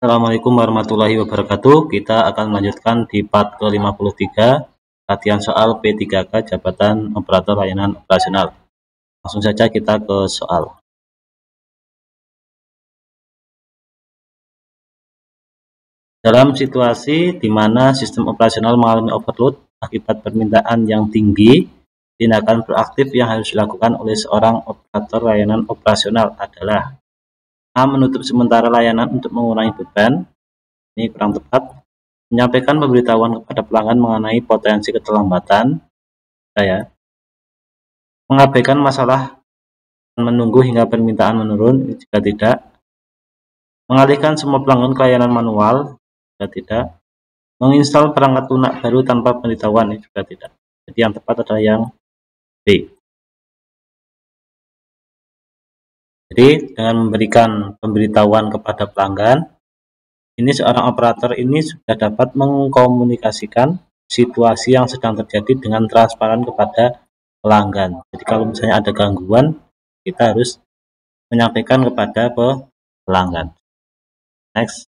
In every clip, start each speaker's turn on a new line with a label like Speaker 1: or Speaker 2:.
Speaker 1: Assalamualaikum warahmatullahi wabarakatuh. Kita akan melanjutkan di part ke-53, latihan soal P3K Jabatan Operator Layanan Operasional. Langsung saja kita ke soal. Dalam situasi di mana sistem operasional mengalami overload akibat permintaan yang tinggi, tindakan proaktif yang harus dilakukan oleh seorang operator layanan operasional adalah: A. Menutup sementara layanan untuk mengurangi beban. Ini kurang tepat. Menyampaikan pemberitahuan kepada pelanggan mengenai potensi keterlambatan. Mengabaikan masalah dan menunggu hingga permintaan menurun. Jika tidak. Mengalihkan semua pelanggan ke layanan manual. Jika tidak. Menginstal perangkat lunak baru tanpa pemberitahuan. Juga tidak. Jadi yang tepat adalah yang B. Jadi dengan memberikan pemberitahuan kepada pelanggan, ini seorang operator ini sudah dapat mengkomunikasikan situasi yang sedang terjadi dengan transparan kepada pelanggan. Jadi kalau misalnya ada gangguan, kita harus menyampaikan kepada pelanggan. Next.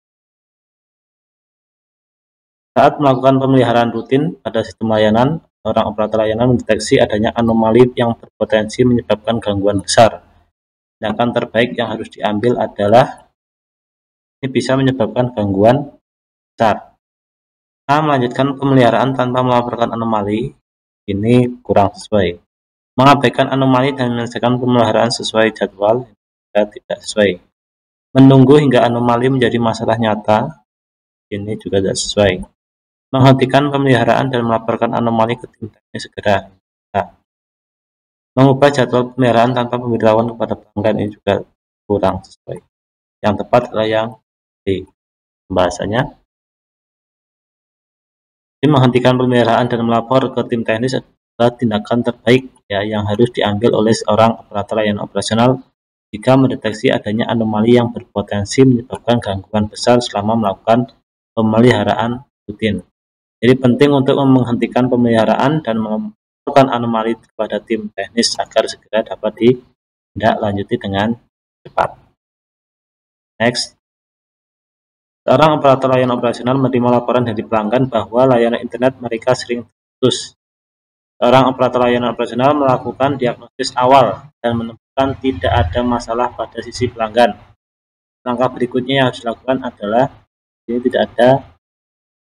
Speaker 1: Saat melakukan pemeliharaan rutin pada sistem layanan, seorang operator layanan mendeteksi adanya anomali yang berpotensi menyebabkan gangguan besar. Tindakan terbaik yang harus diambil adalah ini bisa menyebabkan gangguan besar. A. Melanjutkan pemeliharaan tanpa melaporkan anomali. Ini kurang sesuai. Mengabaikan anomali dan menyelesaikan pemeliharaan sesuai jadwal. Tidak sesuai. Menunggu hingga anomali menjadi masalah nyata. Ini juga tidak sesuai. Menghentikan pemeliharaan dan melaporkan anomali ke tim teknis segera. Mengubah jadwal pemeliharaan tanpa pemberitahuan kepada pelanggan. Ini juga kurang sesuai. Yang tepat adalah yang D. Pembahasannya, menghentikan pemeliharaan dan melapor ke tim teknis adalah tindakan terbaik yang harus diambil oleh seorang operator layanan operasional jika mendeteksi adanya anomali yang berpotensi menyebabkan gangguan besar selama melakukan pemeliharaan rutin. Jadi penting untuk menghentikan pemeliharaan dan melaporkan anomali kepada tim teknis agar segera dapat ditindaklanjuti dengan cepat. Next. Seorang operator layanan operasional menerima laporan dari pelanggan bahwa layanan internet mereka sering terputus. Seorang operator layanan operasional melakukan diagnosis awal dan menemukan tidak ada masalah pada sisi pelanggan. Langkah berikutnya yang harus dilakukan adalah ini tidak ada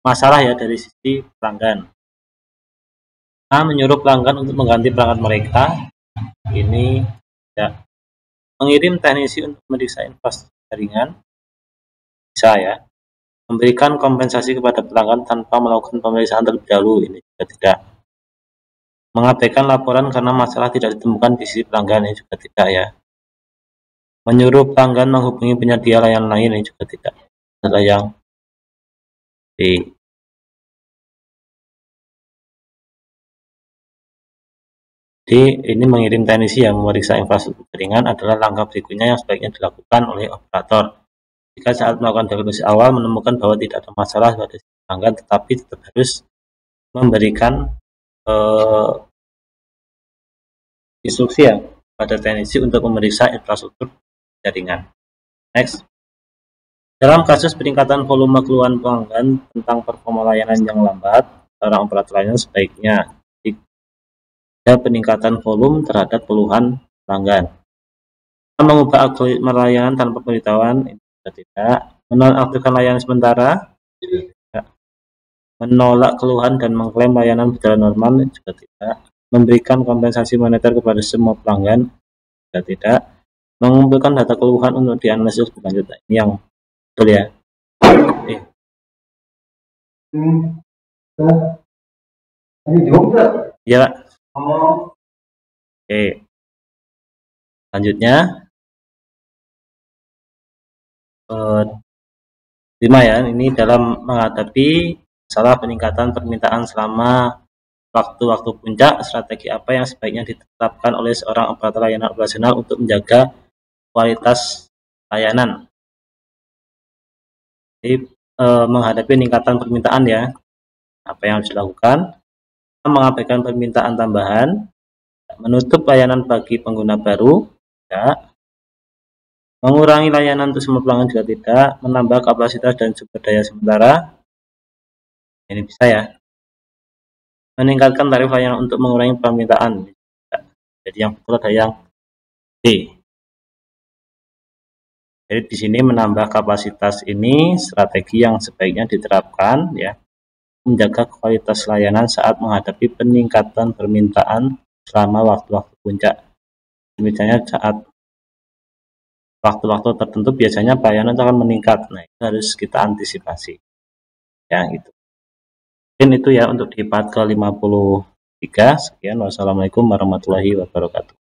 Speaker 1: masalah dari sisi pelanggan. A. Menyuruh pelanggan untuk mengganti perangkat mereka. Ini tidak. Mengirim teknisi untuk memeriksa infrastruktur jaringan. Bisa memberikan kompensasi kepada pelanggan tanpa melakukan pemeriksaan terlebih dahulu. Ini juga tidak. Mengabaikan laporan karena masalah tidak ditemukan di sisi pelanggan. Ini juga tidak Menyuruh pelanggan menghubungi penyedia layanan lain. Ini juga tidak. Adalah yang D. Ini mengirim teknisi yang memeriksa infrastruktur jaringan adalah langkah berikutnya yang sebaiknya dilakukan oleh operator. Jika saat melakukan diagnosis awal menemukan bahwa tidak ada masalah pada pelanggan, tetapi tetap harus memberikan instruksi pada teknisi untuk memeriksa infrastruktur jaringan. Next. Dalam kasus peningkatan volume keluhan pelanggan tentang performa layanan yang lambat, seorang operator layanan sebaiknya ada peningkatan volume terhadap keluhan pelanggan. Mengubah algoritma layanan tanpa pemberitahuan. Tidak. Menonaktifkan layanan sementara. Tidak. Menolak keluhan dan mengklaim layanan berjalan normal. Juga tidak. Memberikan kompensasi moneter kepada semua pelanggan. Juga tidak. Mengumpulkan data keluhan untuk dianalisis berlanjut. Ini yang betul ya Pak. Oke. Selanjutnya 5 ini dalam menghadapi masalah peningkatan permintaan selama waktu-waktu puncak, strategi apa yang sebaiknya ditetapkan oleh seorang operator layanan operasional untuk menjaga kualitas layanan. Jadi menghadapi peningkatan permintaan apa yang harus dilakukan? Mengabaikan permintaan tambahan, menutup layanan bagi pengguna baru, Mengurangi layanan untuk semua pelanggan juga tidak. Menambah kapasitas dan sumber daya sementara. Ini bisa ya. Meningkatkan tarif layanan untuk mengurangi permintaan. Jadi yang betul ada yang D. Jadi di sini menambah kapasitas ini strategi yang sebaiknya diterapkan ya. Menjaga kualitas layanan saat menghadapi peningkatan permintaan selama waktu-waktu puncak. Misalnya saat waktu-waktu tertentu biasanya pelayanan akan meningkat. Nah, itu harus kita antisipasi. Ya, gitu. Mungkin itu ya untuk di part ke-53. Sekian, wassalamualaikum warahmatullahi wabarakatuh.